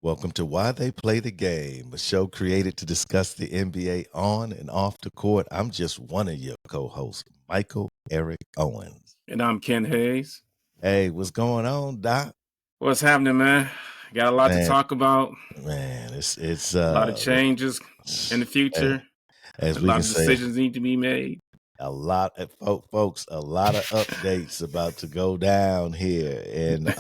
Welcome to Why They Play the Game, a show created to discuss the NBA on and off the court. I'm just one of your co-hosts, Michael Eric Owens. And I'm Ken Hayes. Hey, what's going on, Doc? What's happening, man? Got a lot to Man, talk about. man, it's A lot of changes in the future. as A we lot can of say, decisions need to be made. a lot of folks, a lot of updates about to go down here. And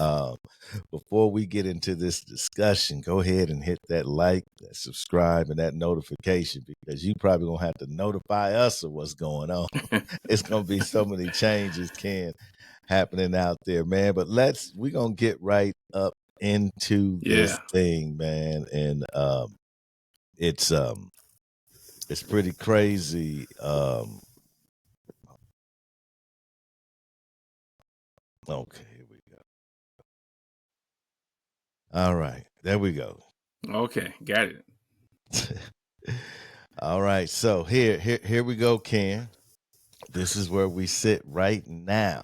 before we get into this discussion, go ahead and hit that like, that subscribe, and that notification, because you probably gonna have to notify us of what's going on. It's gonna be so many changes, Ken, happening out there, man. But we're gonna get right up into this thing, man. And it's pretty crazy. Okay, here we go. All right, there we go. Okay, got it. All right, so here we go, Ken. This is where we sit right now.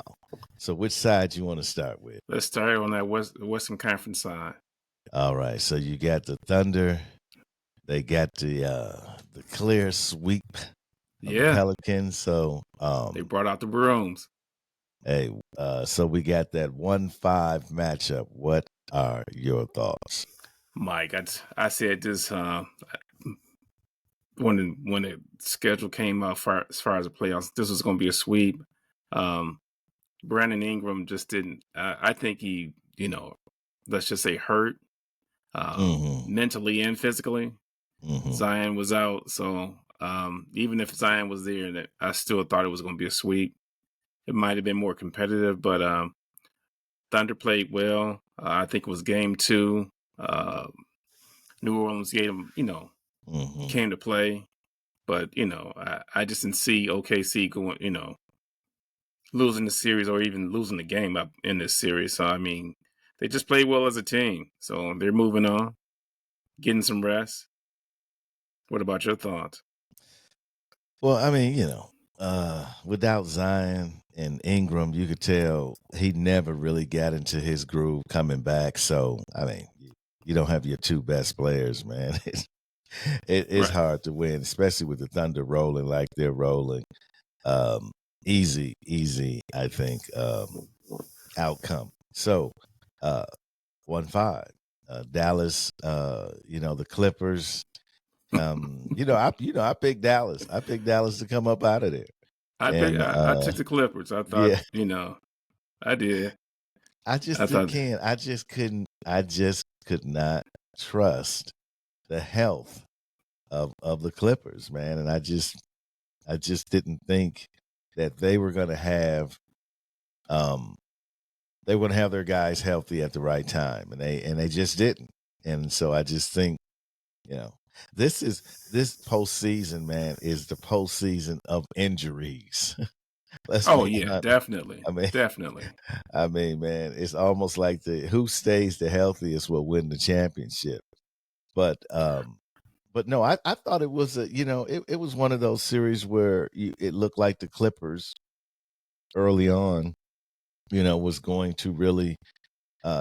So which side you want to start with? Let's start on that Western Conference side. All right, so you got the Thunder. They got the clear sweep of the Pelicans. So they brought out the brooms. Hey, so we got that 1-5 matchup. What are your thoughts? Mike, I said this when the schedule came out as far as the playoffs, this was going to be a sweep. Brandon Ingram just didn't. I think he, let's just say hurt mentally and physically. Zion was out, so even if Zion was there, I still thought it was going to be a sweep. It might have been more competitive, but Thunder played well. I think it was game 2. New Orleans gave them, came to play. But, I just didn't see OKC going, losing the series or even losing the game up in this series. So, I mean, they just played well as a team. So they're moving on, getting some rest. What about your thoughts? Well, I mean, without Zion and Ingram, you could tell he never really got into his groove coming back. So, I mean, you don't have your two best players, man. It's hard to win, especially with the Thunder rolling like they're rolling. Easy, I think, outcome. So, 1-5. Dallas, the Clippers. I picked Dallas. I picked Dallas to come up out of there. I took the Clippers. I thought, I did. I just could not trust the health of the Clippers, man. And I just didn't think that they were going to have their guys healthy at the right time, and they just didn't. And so I just think, this postseason, man, is the postseason of injuries. Definitely. Definitely. I mean, man, it's almost like who stays the healthiest will win the championship. But no, I thought it was it was one of those series where it looked like the Clippers early on, was going to really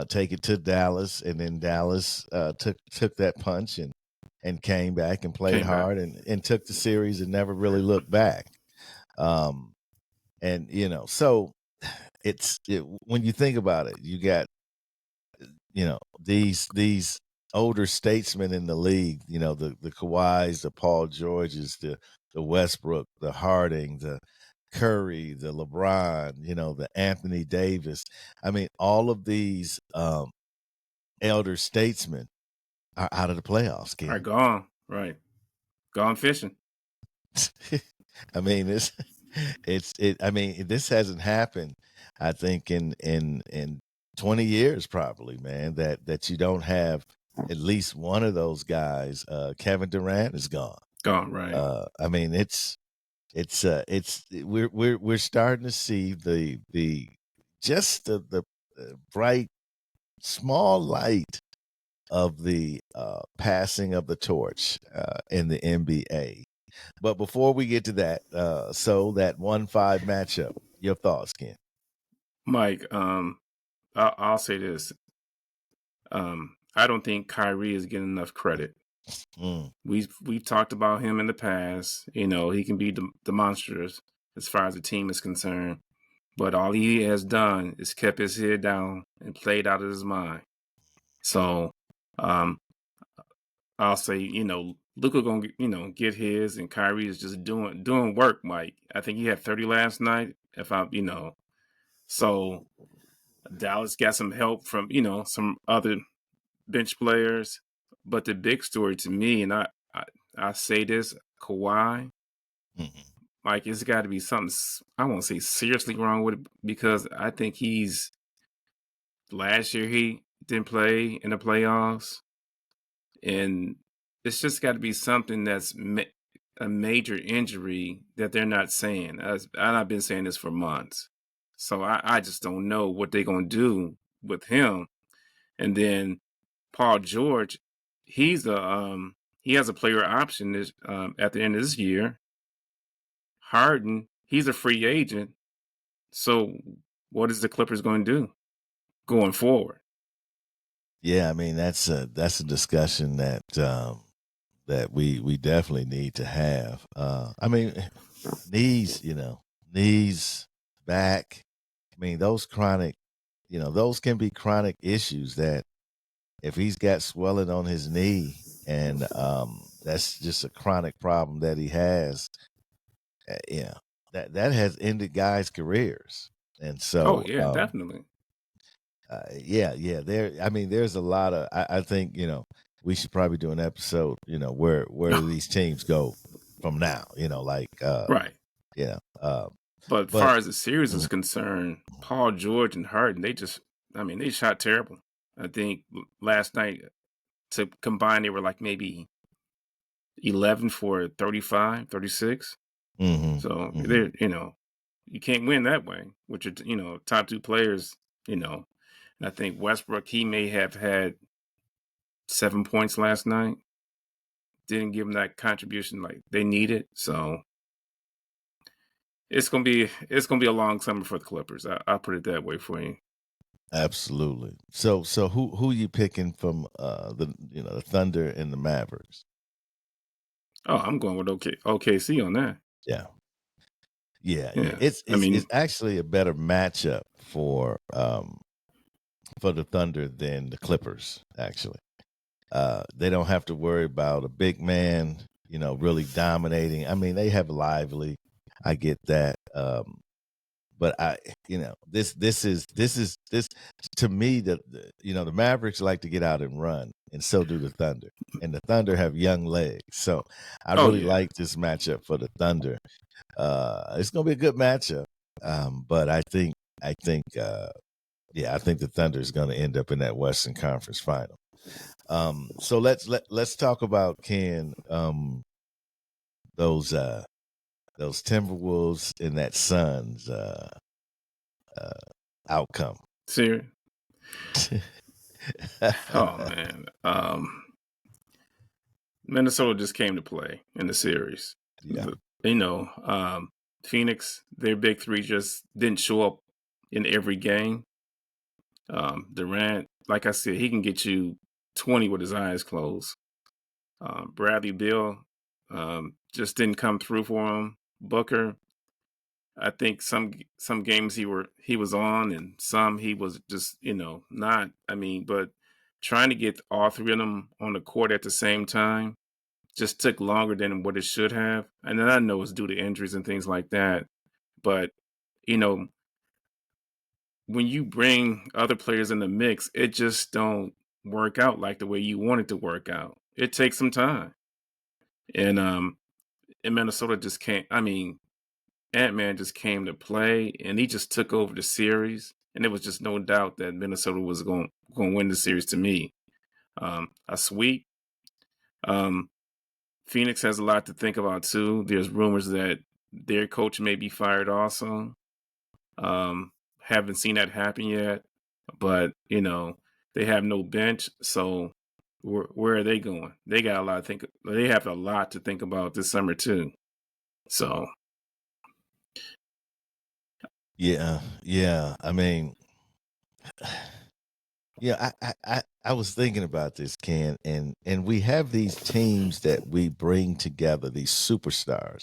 take it to Dallas, and then Dallas took that punch and came back and played hard and took the series and never really looked back. And so when you think about it, you got these older statesmen in the league, the Kawhis, the Paul Georges, the Westbrook, the Harding, the Curry, the LeBron, the Anthony Davis. I mean, all of these elder statesmen are out of the playoffs. Are gone, right? Gone fishing. I mean, this hasn't happened, I think, in 20 years probably, man, that you don't have at least one of those guys. Kevin Durant is gone. Gone, right. I mean, we're starting to see the bright small light of the passing of the torch in the NBA. But before we get to that, so that 1-5 matchup, your thoughts, Ken? Mike, I'll say this. I don't think Kyrie is getting enough credit. Mm. We've talked about him in the past. You know, he can be demonstrative as far as the team is concerned, but all he has done is kept his head down and played out of his mind. So, um, I'll say, Luka gonna get his, and Kyrie is just doing work. Mike, I think he had 30 last night. If I, so Dallas got some help from some other bench players, but the big story to me, and I say this, Kawhi, Mhm. Mike, it's got to be something. I won't say seriously wrong with it, because I think last year he didn't play in the playoffs, and it's just got to be something that's a major injury that they're not saying. I've been saying this for months, so I just don't know what they're gonna do with him. And then Paul George, he has a player option at the end of this year. Harden, he's a free agent. So what is the Clippers going to do going forward? Yeah, I mean that's a discussion that we definitely need to have. I mean, knees, knees, back. I mean, those chronic, those can be chronic issues that if he's got swelling on his knee and that's just a chronic problem that he has, yeah, that has ended guys' careers. And Oh so, yeah, definitely. yeah, I mean, there's a lot of. I think we should probably do an episode. Where these teams go from now. Right. Yeah. But as But far as the series is mhm, concerned, Paul George and Harden, they shot terrible. I think last night to combine, they were like maybe 11 for 35, 36. mhm, So mhm. you can't win that way with your, top two players, and I think Westbrook, he may have had 7 points last night. Didn't give them that contribution like they needed. So it's gonna be a long summer for the Clippers. I'll put it that way for you. Absolutely. So who you picking from the Thunder and the Mavericks? Oh, I'm going with OKC on that. Yeah. Yeah. Yeah, It's I it's mean, it's actually a better matchup for the Thunder than the Clippers, actually. They don't have to worry about a big man, really dominating. I mean, they have Lively. I get that. But this to me the Mavericks like to get out and run, and so do the Thunder. And the Thunder have young legs. So I oh really yeah, like this matchup for the Thunder. It's gonna be a good matchup. But I think the Thunder is gonna end up in that Western Conference final. So let's talk about Ken those Timberwolves and that Suns uh, outcome. serious. Oh man, Minnesota just came to play in the series. Yeah. You know, Phoenix, their big three just didn't show up in every game. Durant, like I said, he can get you 20 with his eyes closed. Bradley Beal just didn't come through for him. Booker, I think some games he was on, and some he was just not. I mean, but trying to get all three of them on the court at the same time just took longer than what it should have. And then I know it's due to injuries and things like that. But you know, when you bring other players in the mix, it just don't work out like the way you want it to work out. It takes some time. And Minnesota just can't. I mean, Ant-Man just came to play, and he just took over the series, and there was just no doubt that Minnesota was going to win the series. To me, a sweep. Um, Phoenix has a lot to think about too. There's rumors that their coach may be fired also. Haven't seen that happen yet, but they have no bench, so where are they going? They got a lot to think. They have a lot to think about this summer too. So Yeah. I mean, Yeah, I was thinking about this, Ken, and we have these teams that we bring together, these superstars,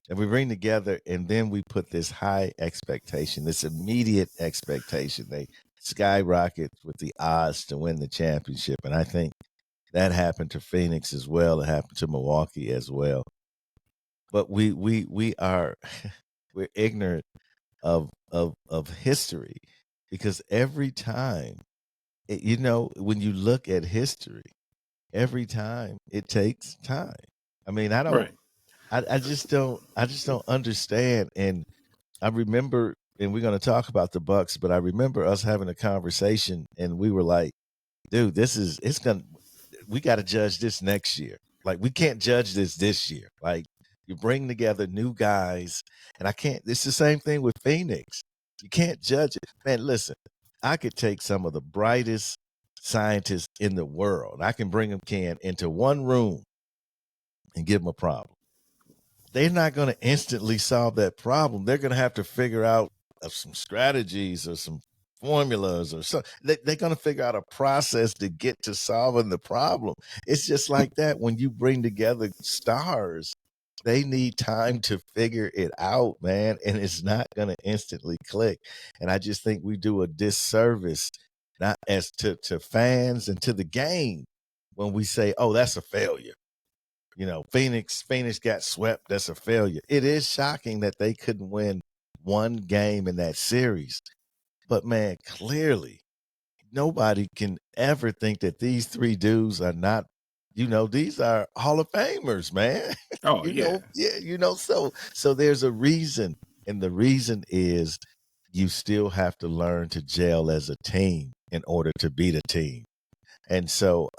and we bring together, and then we put this high expectation, this immediate expectation. They skyrocket with the odds to win the championship, and I think that happened to Phoenix as well. It happened to Milwaukee as well. But we are we're ignorant of history because every time when you look at history, every time it takes time. I mean, Right. I just don't understand. And I remember, and we're going to talk about the Bucks, but I remember us having a conversation, and we were like, dude, we got to judge this next year. Like, we can't judge this year. Like, you bring together new guys, and I can't. It's the same thing with Phoenix. You can't judge it, man. Listen, I could take some of the brightest scientists in the world. I can bring them, into one room and give them a problem. They're not going to instantly solve that problem. They're going to have to figure out some strategies or some formulas or something. They're going to figure out a process to get to solving the problem. It's just like that when you bring together stars. They need time to figure it out, man, and it's not going to instantly click. And I just think we do a disservice, not as to fans and to the game, when we say, "Oh, that's a failure." Phoenix got swept. That's a failure. It is shocking that they couldn't win one game in that series. But man, clearly nobody can ever think that these three dudes are not, these are Hall of Famers, man. Oh yeah. So there's a reason. And the reason is you still have to learn to gel as a team in order to beat a team. And so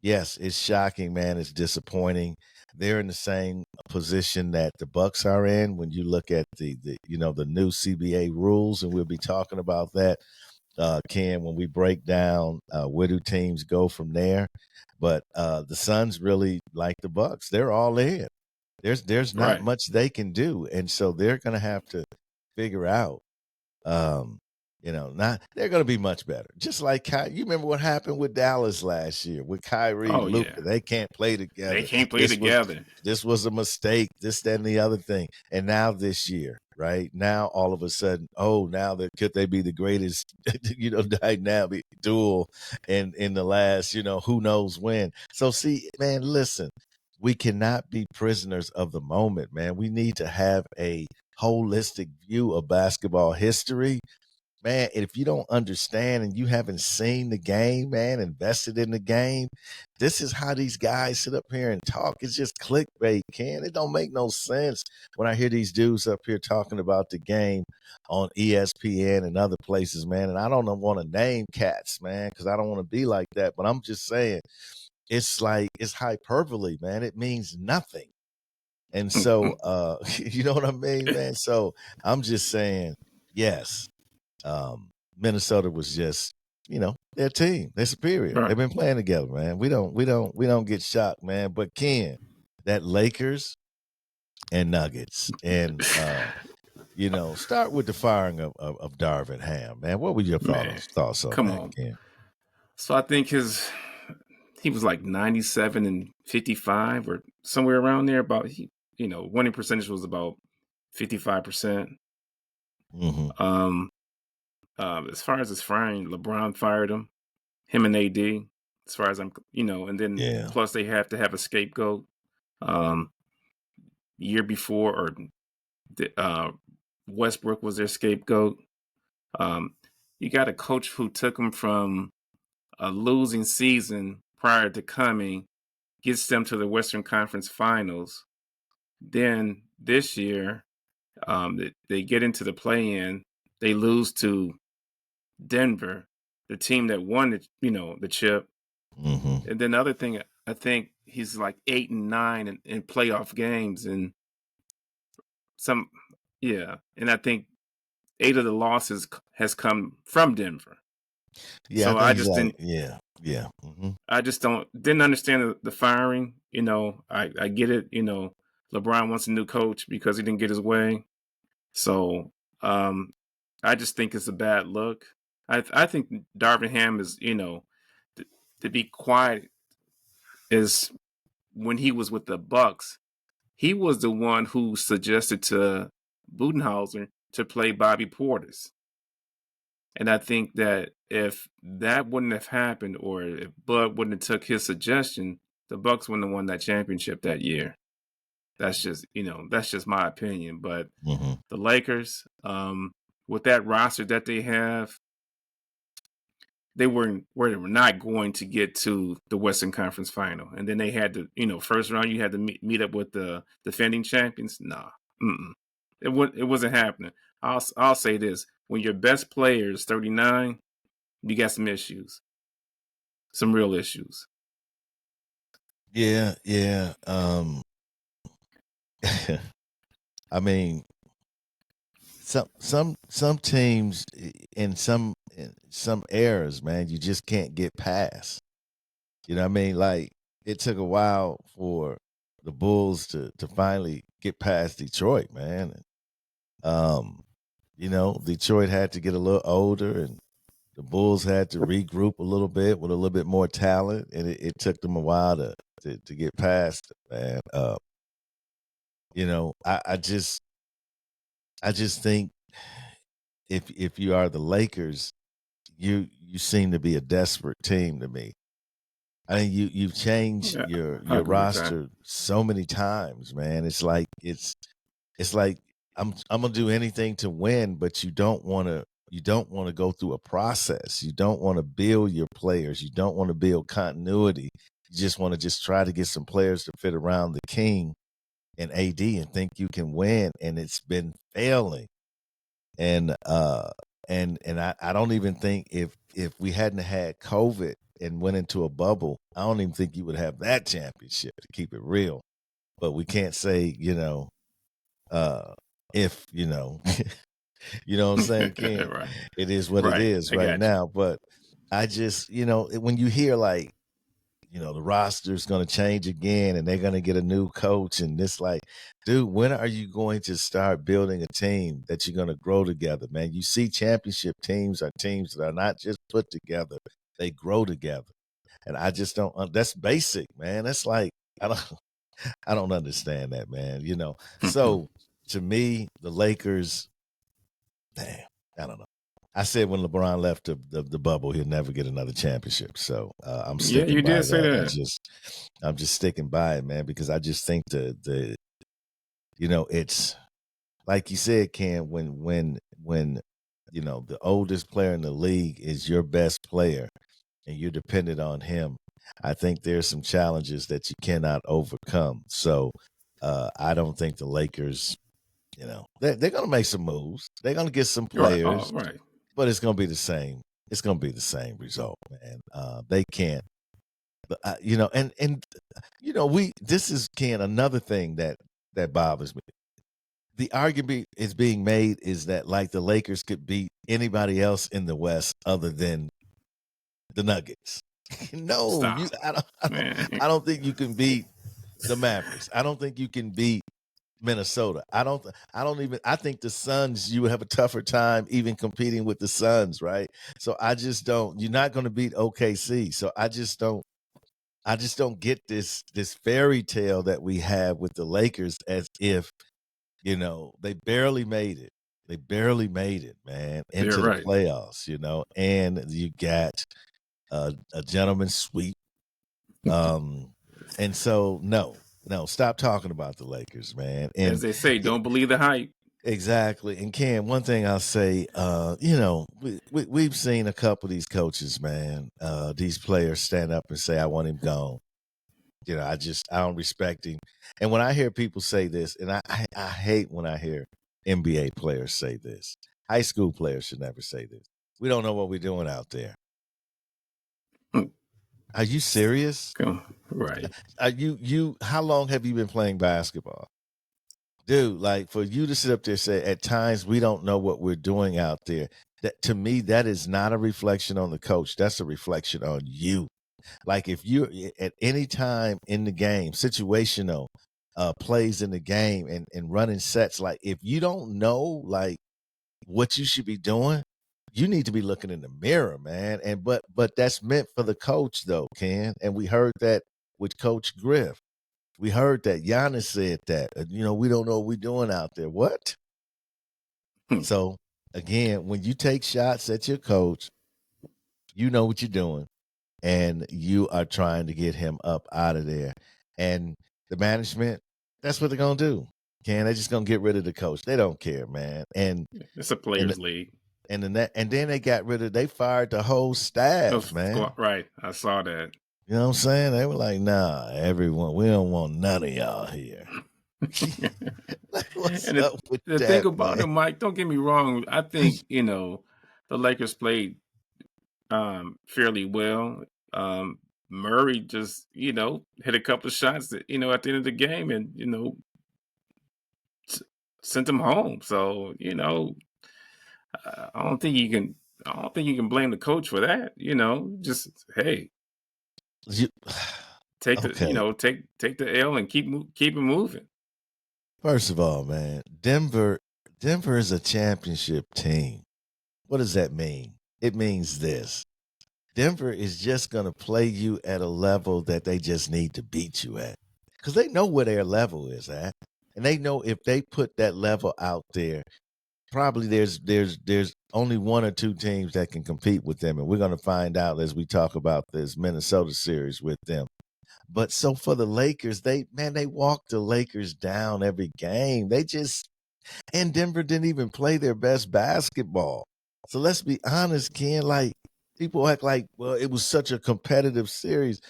yes, it's shocking, man. It's disappointing. They're in the same position that the Bucks are in when you look at the new CBA rules, and we'll be talking about that, Ken, when we break down where do teams go from there. But the Suns really like the Bucks. They're all in. There's not Right. much they can do, and so they're going to have to figure out um, not they're going to be much better. Just like you remember what happened with Dallas last year with Kyrie, Oh yeah. Luka. They can't play They together. can't play This was together. this was a mistake. This, that, and the other thing. And now this year, right now, all of a sudden, now could they be the greatest, dynamic duel in the last, who knows when. So see, man, listen, we cannot be prisoners of the moment, man. We need to have a holistic view of basketball history, man. If you don't understand and you haven't seen the game, man, invested in the game, this is how these guys sit up here and talk. It's just clickbait, Ken. It don't make no sense when I hear these dudes up here talking about the game on ESPN and other places, man. And I don't want to name cats, man, because I don't want to be like that. But I'm just saying, it's hyperbole, man. It means nothing. And so, you know what I mean, man? So I'm just saying, yes, Minnesota was just, their team. They're superior. Right. They've been playing together, man. We don't get shocked, man. But Ken, that Lakers and Nuggets, and start with the firing of Darvin Ham, man. What were your Man, thoughts on come that, on. Ken? So I think he was like 97 and 55 or somewhere around there. About winning percentage was about 55%. Mm-hmm. As far as his firing, LeBron fired him and AD. As far as and then Yeah. plus they have to have a scapegoat. Um, Year before, or Westbrook was their scapegoat. You got a coach who took him from a losing season prior to coming, gets them to the Western Conference Finals. Then this year, they get into the play-in. They lose to Denver, the team that won the chip. Mm-hmm. And then the other thing, I think he's like 8-9 in playoff games, and and I think 8 of the losses has come from Denver. Yeah, I So I think he's just like, didn't. yeah. Mm-hmm. I just didn't understand the firing. I get it. LeBron wants a new coach because he didn't get his way. So I just think it's a bad look. I think Darvin Ham is, to, to be quiet is when he was with the Bucks, he was the one who suggested to Budenholzer to play Bobby Portis. And I think that if that wouldn't have happened, or if Bud wouldn't have took his suggestion, the Bucks wouldn't have won that championship that year. That's just my opinion. But Mm-hmm. the Lakers, with that roster that they have, they were not going to get to the Western Conference Final, and then they had to, first round you had to meet up with the defending champions. Nah, it wasn't happening. I'll say this: when your best player is 39, you got some issues, some real issues. Yeah. I mean, some teams in some eras, man, you just can't get past. You know what I mean? Like, it took a while for the Bulls to finally get past Detroit, man. Detroit had to get a little older, and the Bulls had to regroup a little bit with a little bit more talent, and it took them a while to get past it, man. I just think if you are the Lakers, you seem to be a desperate team to me. I mean, you've changed Yeah, your I agree with that. roster so many times, man. It's like I'm gonna do anything to win, but you don't want to go through a process. You don't want to build your players. You don't want to build continuity. You just want to just try to get some players to fit around the king and AD and think you can win, and it's been failing. And I don't even think if we hadn't had COVID and went into a bubble, I don't even think you would have that championship, to keep it real. But we can't say, if you know what I'm saying, Ken. Right. It is what it Right. is I right got you. now. But I just, when you hear like, the roster's going to change again and they're going to get a new coach, and this, like, dude, when are you going to start building a team that you're going to grow together, man? You see, championship teams are teams that are not just put together, they grow together. And I just don't, that's basic, man. That's like, I don't understand that, man. So to me, the Lakers, man, I don't know. I said when LeBron left the bubble, he'll never get another championship. So I'm Yeah, sticking you by did say that. that. I'm just sticking by it, man, because I just think it's like you said, Ken, when the oldest player in the league is your best player and you're dependent on him, I think there's some challenges that you cannot overcome. So I don't think the Lakers, they're going to make some moves. They're going to get some Right. players, Right. but it's going to be the same. It's going to be the same result, man. They can't, this is, Ken, another thing that bothers me. The argument is being made is that, like, the Lakers could beat anybody else in the West other than the Nuggets. No, Stop, man. I don't think you can beat the Mavericks. I don't think you can beat Minnesota. I think the Suns, you would have a tougher time even competing with the Suns, right? So I just don't, you're not going to beat OKC. So I just don't get this fairy tale that we have with the Lakers, as if, they barely made it. They barely made it, man, into You're the right. playoffs, and you got a gentleman's sweep. And so, no, stop talking about the Lakers, man. As And they say, don't believe the hype. exactly. And Cam, one thing I'll say, we've seen a couple of these coaches, man, these players stand up and say, I want him gone. I don't respect him. And when I hear people say this, and I hate when I hear NBA players say this. High school players should never say this. We don't know what we're doing out there. Are you serious? Right. Are you how long have you been playing basketball? Dude, like, for you to sit up there and say at times we don't know what we're doing out there, that, to me, that is not a reflection on the coach. That's a reflection on you. Like, if you're at any time in the game, situational plays in the game and running sets, like, if you don't know, like, what you should be doing, you need to be looking in the mirror, man. And but that's meant for the coach though, Ken. And we heard that with Coach Griff. We heard that Giannis said that. We don't know what we're doing out there. What? So again, when you take shots at your coach, you know what you're doing, and you are trying to get him up out of there. And the management, that's what they're gonna do. They're just gonna get rid of the coach. They don't care, man. And it's a players' league. And then they fired the whole staff, man. Right. I saw that. You know what I'm saying? They were like, nah, everyone, we don't want none of y'all here. What's and up with the that, thing about man? it, Mike, don't get me wrong. I think, the Lakers played fairly well. Murray just, hit a couple of shots that, at the end of the game and, sent them home. So, I don't think you can blame the coach for that. Just, hey, take the L and keep it moving. First of all, man, Denver is a championship team. What does that mean? It means this. Denver is just going to play you at a level that they just need to beat you at. Because they know where their level is at. And they know if they put that level out there, probably there's only one or two teams that can compete with them. And we're going to find out as we talk about this Minnesota series with them. But so for the Lakers, they walked the Lakers down every game. And Denver didn't even play their best basketball. So let's be honest, Ken, like people act like, well, it was such a competitive series.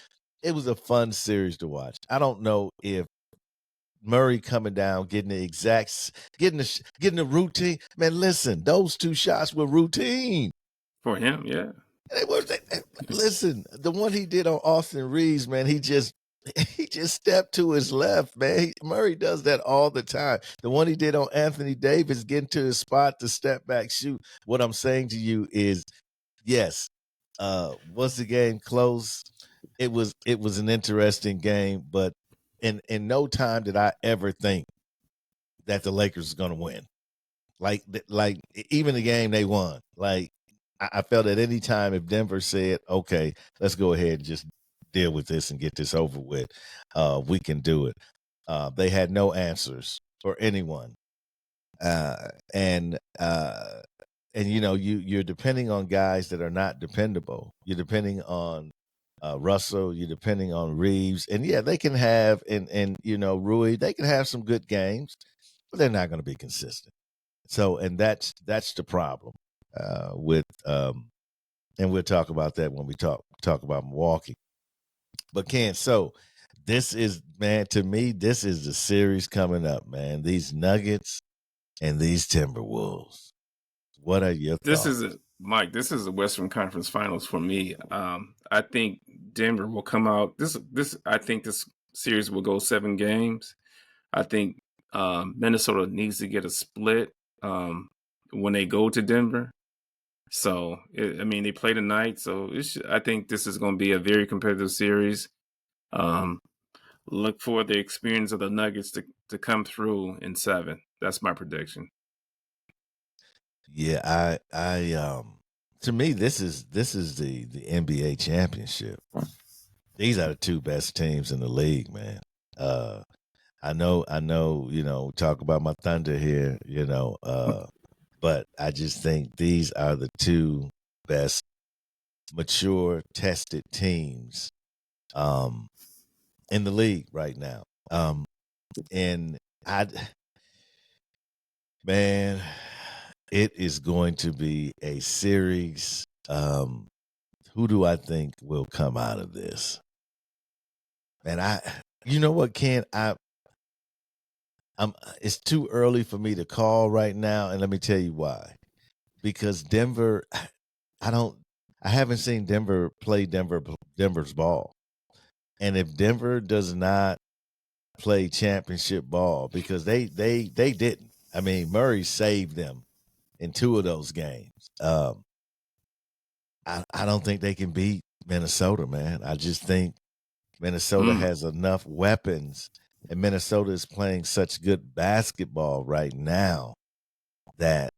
It was a fun series to watch. I don't know if Murray coming down, getting the routine. Man, listen, those two shots were routine for him. Yeah. Listen, the one he did on Austin Reeves, man, he just stepped to his left, man. Murray does that all the time. The one he did on Anthony Davis, getting to his spot to step back, shoot. What I'm saying to you is, yes, was the game close? It was an interesting game, but in no time did I ever think that the Lakers was going to win. Like even the game they won, like I felt at any time if Denver said, okay, let's go ahead and just deal with this and get this over with, we can do it. They had no answers for anyone. And you're depending on guys that are not dependable. You're depending on Russell, you're depending on Reeves. And yeah, they can have, and Rui, they can have some good games, but they're not going to be consistent. So, and that's the problem. And we'll talk about that when we talk about Milwaukee. But Ken, so this is, man, to me, this is the series coming up, man. These Nuggets and these Timberwolves. What are your thoughts? Mike, this is the Western Conference Finals for me. I think Denver will come out. I think this series will go 7 games. I think Minnesota needs to get a split when they go to Denver. So, they play tonight. So, I think this is going to be a very competitive series. Look for the experience of the Nuggets to come through in 7. That's my prediction. Yeah, I to me, this is the NBA championship. These are the two best teams in the league, man. I know, talk about my Thunder here, but I just think these are the two best mature, tested teams in the league right now. And man, it is going to be a series. Who do I think will come out of this? And you know what, Ken? It's too early for me to call right now, and let me tell you why. Because Denver, I haven't seen Denver play Denver's ball. And if Denver does not play championship ball, because they didn't. I mean, Murray saved them in 2 of those games. I don't think they can beat Minnesota, man. I just think Minnesota has enough weapons, and Minnesota is playing such good basketball right now that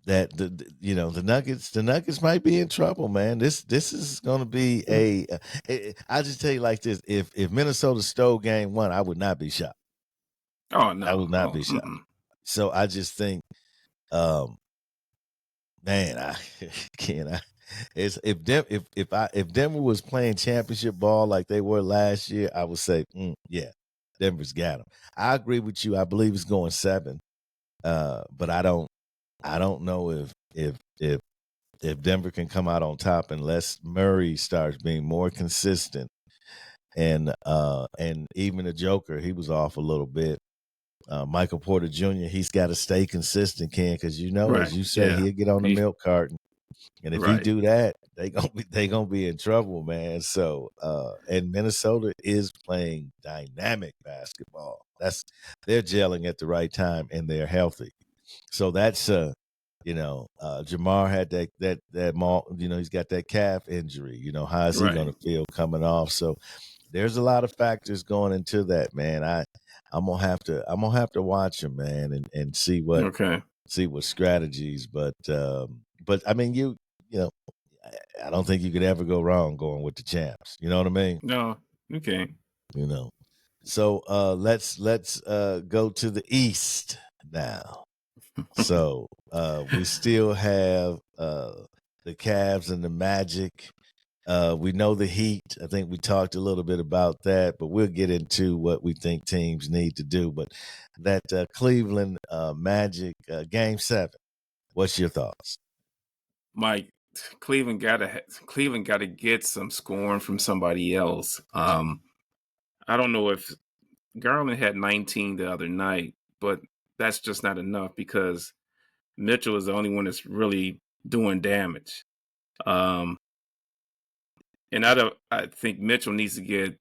that the Nuggets might be in trouble, man. This is going to be I'll just tell you like this: if Minnesota stole Game 1, I would not be shocked. Oh I no. would not Oh, be shocked. So I just think, man, I can't. It's if Denver was playing championship ball like they were last year, I would say, yeah, Denver's got them. I agree with you. I believe it's going 7, but I don't know if Denver can come out on top unless Murray starts being more consistent, and even the Joker, he was off a little bit. Michael Porter Jr., he's got to stay consistent, Ken, because right. as you say, Yeah. he'll get on the milk carton, and if he Right. do that, they gonna be in trouble, man. So, and Minnesota is playing dynamic basketball. They're gelling at the right time, and they're healthy. So that's Jamar had that he's got that calf injury. How is he going to feel coming off? So there's a lot of factors going into that, man. I'm gonna have to watch him, man, and see what strategies. But I mean, you know, I don't think you could ever go wrong going with the champs. You know what I mean? No, you can't. So let's go to the East now. So we still have the Cavs and the Magic. We know the Heat. I think we talked a little bit about that, but we'll get into what we think teams need to do. But that Cleveland Magic Game 7, what's your thoughts? Mike, Cleveland got to get some scoring from somebody else. I don't know if Garland had 19 the other night, but that's just not enough because Mitchell is the only one that's really doing damage. And I think Mitchell needs to get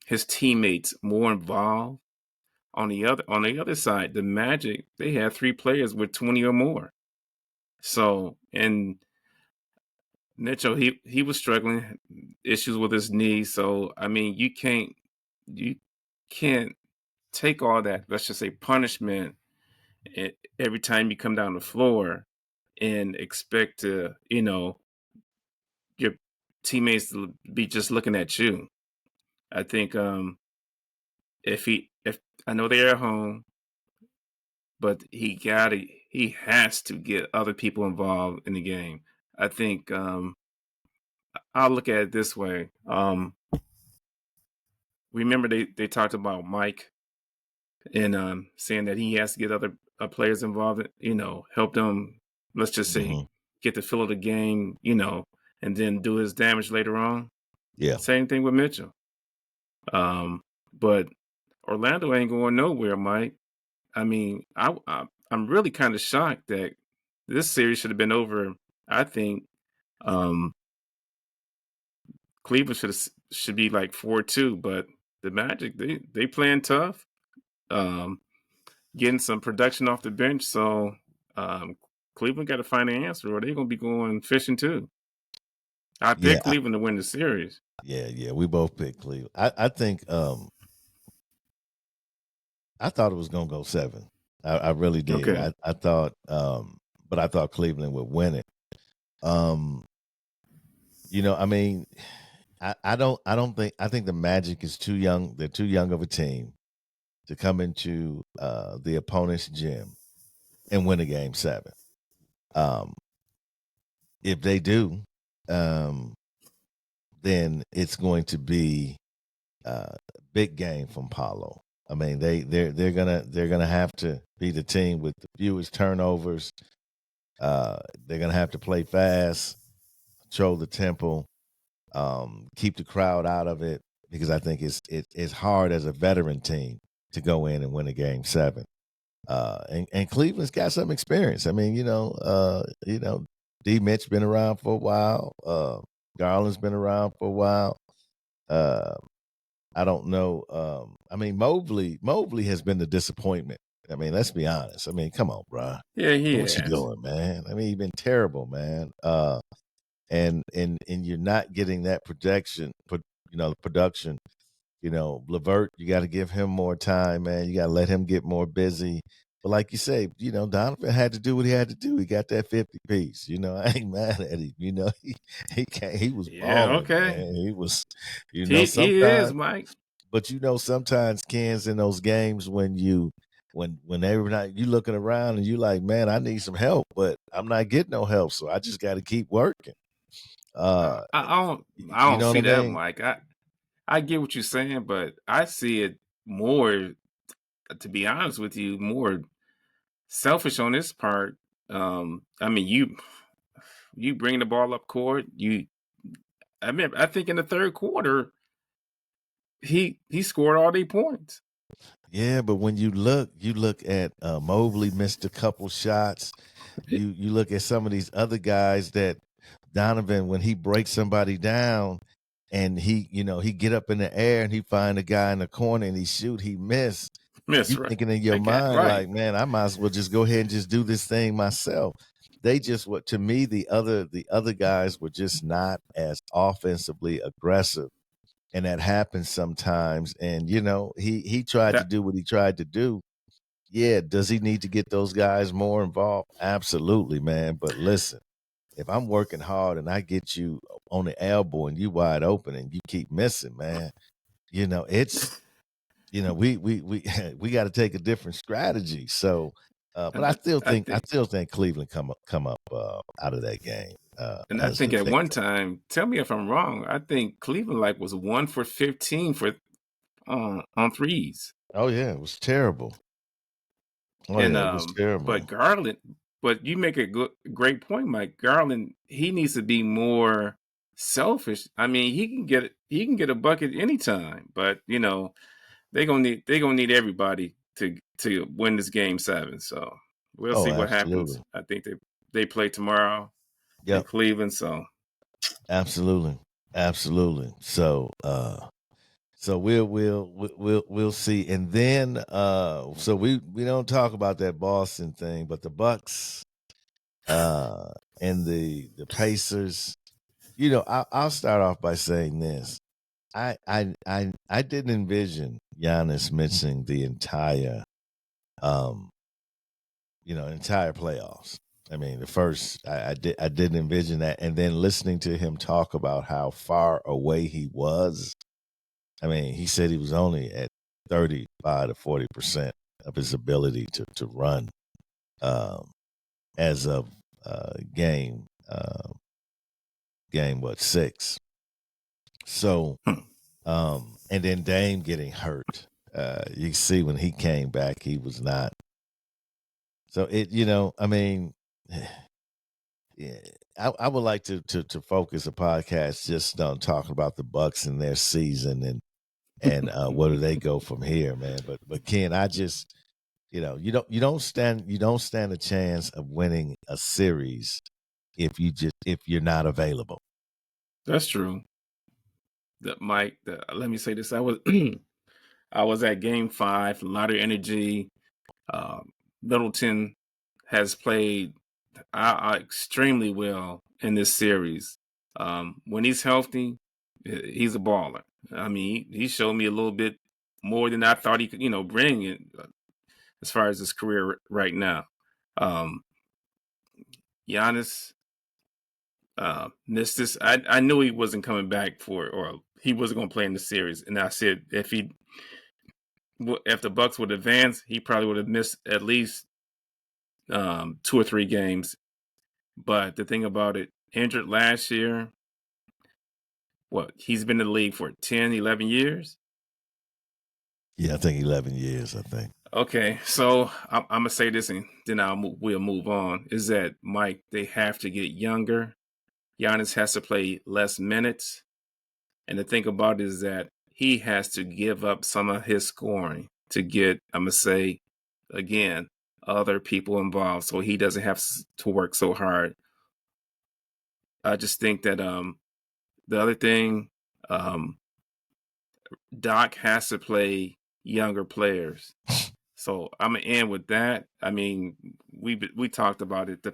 his teammates more involved. On the other side, the Magic, they had 3 players with 20 or more. So, and Mitchell, he was struggling, issues with his knee. So, I mean, you can't take all that, let's just say, punishment every time you come down the floor and expect to, your teammates to be just looking at you. I think if I know they're at home, but he has to get other people involved in the game. I think I'll look at it this way. Remember they talked about Mike and saying that he has to get other players involved, help them, let's just say, get the feel of the game, and then do his damage later on. Yeah. Same thing with Mitchell. But Orlando ain't going nowhere, Mike. I mean, I'm really kind of shocked that this series should have been over. I think Cleveland should be like 4-2, but the Magic they playing tough, getting some production off the bench. So Cleveland got to find an answer, or they're gonna be going fishing too. I picked Cleveland to win the series. Yeah, we both picked Cleveland. I think I thought it was gonna go 7. I really did. Okay. I thought, but I thought Cleveland would win it. I mean, I think the Magic is too young. They're too young of a team to come into the opponent's gym and win a Game 7. If they do, then it's going to be a big game from Paolo. I mean, they're gonna have to be the team with the fewest turnovers. They're gonna have to play fast, control the tempo, keep the crowd out of it, because I think it's hard as a veteran team to go in and win a Game 7. And Cleveland's got some experience. I mean, D. Mitch been around for a while. Garland's been around for a while. I don't know. I mean, Mobley has been the disappointment. I mean, let's be honest. I mean, come on, bro. Yeah, what you doing, man? I mean, you've been terrible, man. And you're not getting that production. Production. LeVert, you got to give him more time, man. You got to let him get more busy. But like you say, Donovan had to do what he had to do. He got that 50 piece. I ain't mad at him. He was Yeah, balling, okay. man. He was, He is, sometimes, Mike. but sometimes Ken's in those games when every night you looking around and you like, man, I need some help, but I'm not getting no help, so I just got to keep working. I You don't know what I see that, mean? Mike. I get what you're saying, but I see it more, to be honest with you, more selfish on this part. I mean, you bring the ball up court. I think in the third quarter he scored all the points. Yeah, but when you look at Mobley missed a couple shots. You look at some of these other guys that Donovan, when he breaks somebody down and he get up in the air and he find a guy in the corner and he shoot, he miss. Miss You right. thinking in your Okay, mind right. like, man, I might as well just go ahead and just do this thing myself. They just what to me the other guys were just not as offensively aggressive, and that happens sometimes. And he tried to That do what he tried to do. Yeah, does he need to get those guys more involved? Absolutely, man. But listen, if I'm working hard and I get you on the elbow and you wide open and you keep missing, man, it's we we got to take a different strategy. So, but and I I, still I think think Cleveland come up out of that game and I as think a at one favorite. time, tell me if I'm wrong. I think Cleveland like was 1 for 15 for on threes. Oh yeah, it was terrible. Oh And yeah, it was but terrible. Garland, but you make a great point, Mike. Garland, he needs to be more selfish. I mean, he can get a bucket anytime, but they gonna need everybody to win this game 7. So we'll Oh, see what happens. absolutely. I think they play tomorrow in Yep, Cleveland. So absolutely, absolutely. So we'll see. And then so we don't talk about that Boston thing, but the Bucks and the Pacers. I'll start off by saying this. I didn't envision Giannis missing the um entire playoffs. I mean, the first I didn't envision that, and then listening to him talk about how far away he was. I mean, he said he was only at 35 to 40% of his ability to run um, as of game what 6. So hmm, and then Dame getting hurt. You see when he came back, he was not. So I mean, yeah, I would like to focus a podcast just on talking about the Bucks and their season and where do they go from here, man. But Ken, I just you don't stand a chance of winning a series if you're not available. that's true. Mike, let me say this: I was I was at Game 5. A lot of energy. Um, Middleton has played extremely well in this series. When he's healthy, he's a baller. I mean, he showed me a little bit more than I thought he could, bring in, as far as his career right now. Um, Giannis missed this. I knew he wasn't coming back or he wasn't going to play in the series. And I said if the Bucks would advance, he probably would have missed at least 2 or 3 games. But the thing about it, injured last year, he's been in the league for 10, 11 years. Yeah, I think 11 years. I think. Okay, so I'm gonna say this, and then we'll move on. Is that Mike? They have to get younger. Giannis has to play less minutes, and the thing about it is that he has to give up some of his scoring to get. I'm gonna say again, other people involved, so he doesn't have to work so hard. I just think that the other thing, um, Doc has to play younger players. So I'm gonna end with that. I mean, we talked about it. The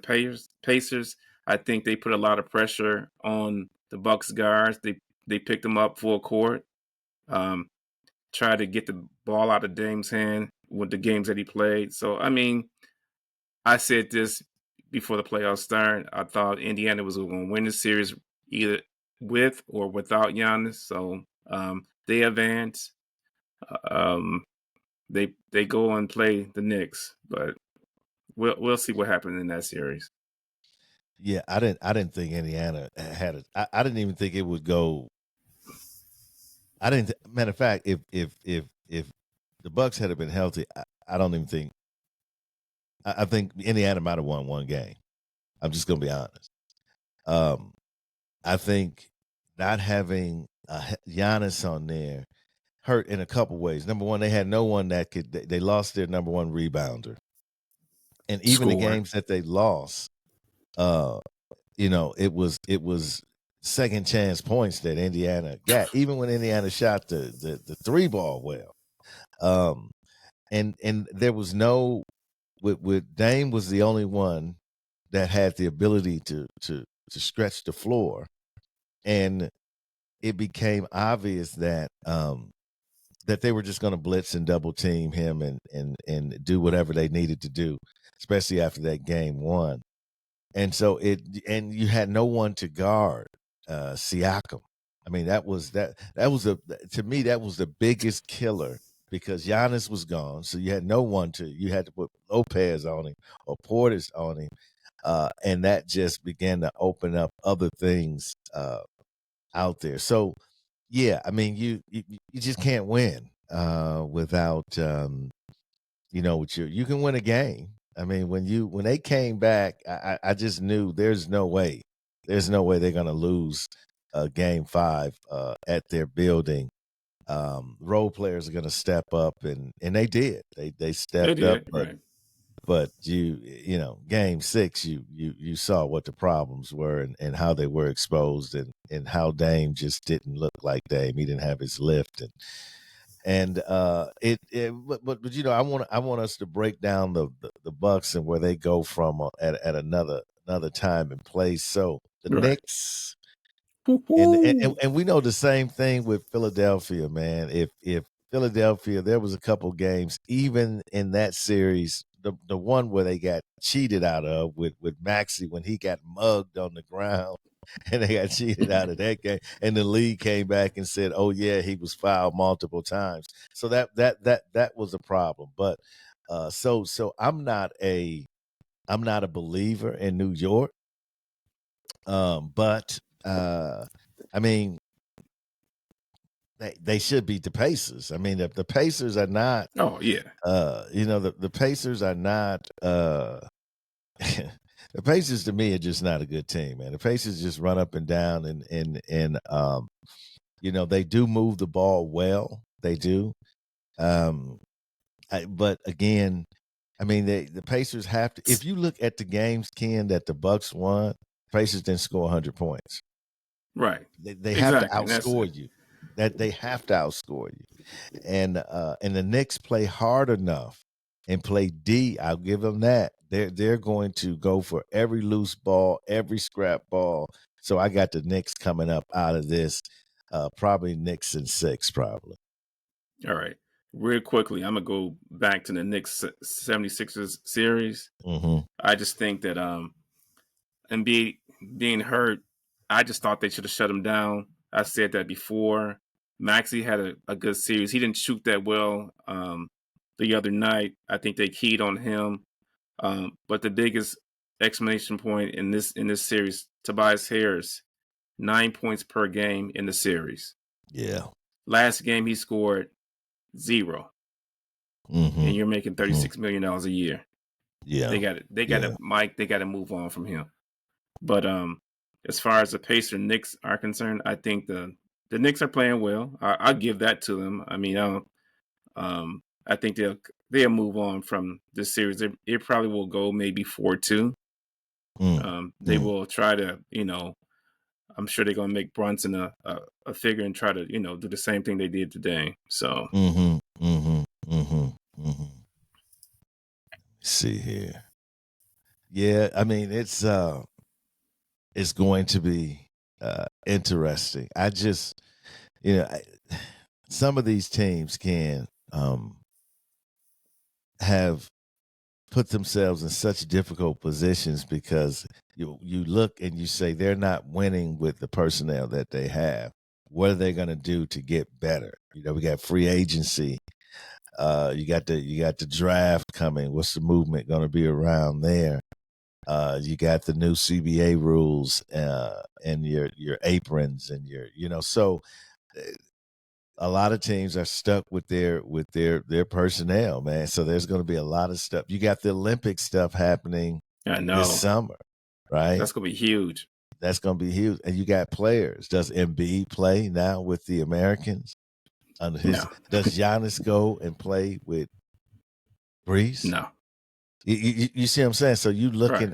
Pacers. I think they put a lot of pressure on the Bucks guards. They picked them up full court. Um, Try to get the ball out of Dame's hand. with the games that he played. So I mean, I said this before the playoffs started. I thought Indiana was going to win the series either with or without Giannis. So they advance. Um, they go and play the Knicks, but we'll see what happens in that series. Yeah, I didn't think Indiana had it. I didn't even think it would go. I didn't. Matter of fact, if the Bucks had been healthy, I don't even think. I think Indiana might have won one game. I'm just gonna be honest. Um, I think not having Giannis on there hurt in a couple ways. Number one, they had no one that could. They lost their number one rebounder, and even the Score. games that they lost, uh, it was second chance points that Indiana got. Even when Indiana shot the three ball well, um, and there was no with Dame was the only one that had the ability to stretch the floor, and it became obvious that they were just going to blitz and double team him and do whatever they needed to do, especially after that game one. And so and you had no one to guard Siakam. I mean, that was to me that was the biggest killer because Giannis was gone, so you had no one you had to put Lopez on him or Portis on him, and that just began to open up other things out there. So yeah, I mean, you just can't win without with you can win a game. I mean, when they came back, I just knew there's no way they're gonna lose game five at their building. Role players are gonna step up, and they did. They They stepped up, did right. but game six, you saw what the problems were and how they were exposed and how Dame just didn't look like Dame. He didn't have his lift and but I want us to break down the Bucks and where they go from at another time and place. So the Right. Knicks and Woo-hoo. and we know the same thing with Philadelphia, man. If Philadelphia, there was a couple games, even in that series, the one where they got cheated out of with Maxey when he got mugged on the ground, and they got cheated out of that game, and the league came back and said, "Oh yeah, he was fouled multiple times." So that was a problem. But so I'm not a believer in New York, but I mean they should beat the Pacers. I mean, the Pacers are not, Oh yeah. the Pacers are not, the Pacers to me are just not a good team, man. The Pacers just run up and down and they do move the ball well. They do. Um, but again, I mean, the Pacers have to, if you look at the games, Ken, that the Bucks won, Pacers didn't score 100 points. Right. They have to Exactly. And that's it. outscore you. That they have to outscore you. And the Knicks play hard enough and play D. I'll give them that. They're going to go for every loose ball, every scrap ball. So I got the Knicks coming up out of this. Probably Knicks in 6, probably. All right. Real quickly, I'm gonna go back to the Knicks 76ers series. Mm-hmm. I just think that Embiid being hurt, I just thought they should have shut him down. I said that before. Maxey had a good series. He didn't shoot that well the other night. I think they keyed on him. But the biggest exclamation point in this series, Tobias Harris, 9 points per game in the series. Yeah. Last game he scored 0, Mm-hmm. and you're making $36 million a year. Yeah. They got it. They got Yeah. to Mike. They got to move on from him. But as far as the Pacers Knicks are concerned, I think the Knicks are playing well. I'll give that to them. I mean, I think they'll move on from this series. It probably will go maybe 4-2. They Mm. will try to, I'm sure they're going to make Brunson a figure and try to, do the same thing they did today. So, Mm-hmm. Mm-hmm. Mm-hmm. Mm-hmm. See here. Yeah, I mean it's going to be interesting. I just some of these teams can have put themselves in such difficult positions because you look and you say they're not winning with the personnel that they have. What are they going to do to get better? We got free agency. You got the draft coming. What's the movement going to be around there? You got the new CBA rules and your aprons and so a lot of teams are stuck with their personnel, man. So there's going to be a lot of stuff. You got the Olympic stuff happening I know. this summer, right? That's going to be huge. That's going to be huge. And you got players. Does Embiid play now with the Americans? No. Does Giannis go and play with Brees? No. You see what I'm saying? So you're looking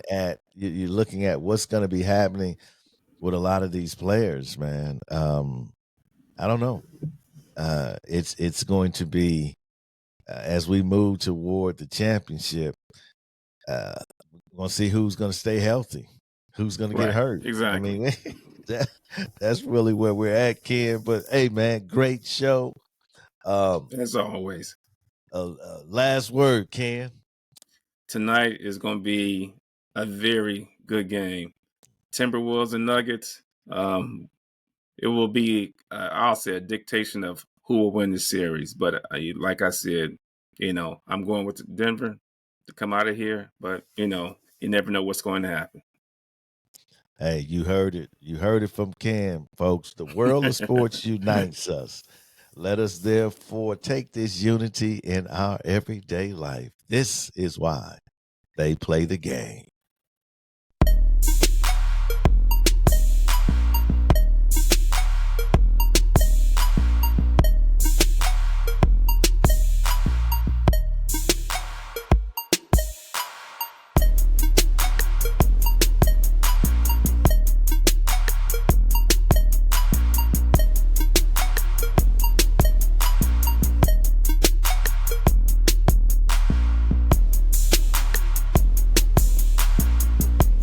at what's going to be happening with a lot of these players, man. I don't know. It's going to be as we move toward the championship. We're going to see who's going to stay healthy, who's going to get hurt. Exactly. I mean, that's really where we're at, Ken. But hey, man, great show. As always. Last word, Ken. Tonight is going to be a very good game. Timberwolves and Nuggets. It will be, I'll say, a dictation of who will win the series. But like I said, I'm going with Denver to come out of here. But, you never know what's going to happen. Hey, you heard it. You heard it from Cam, folks. The world of sports unites us. Let us therefore take this unity in our everyday life. This is why they play the game.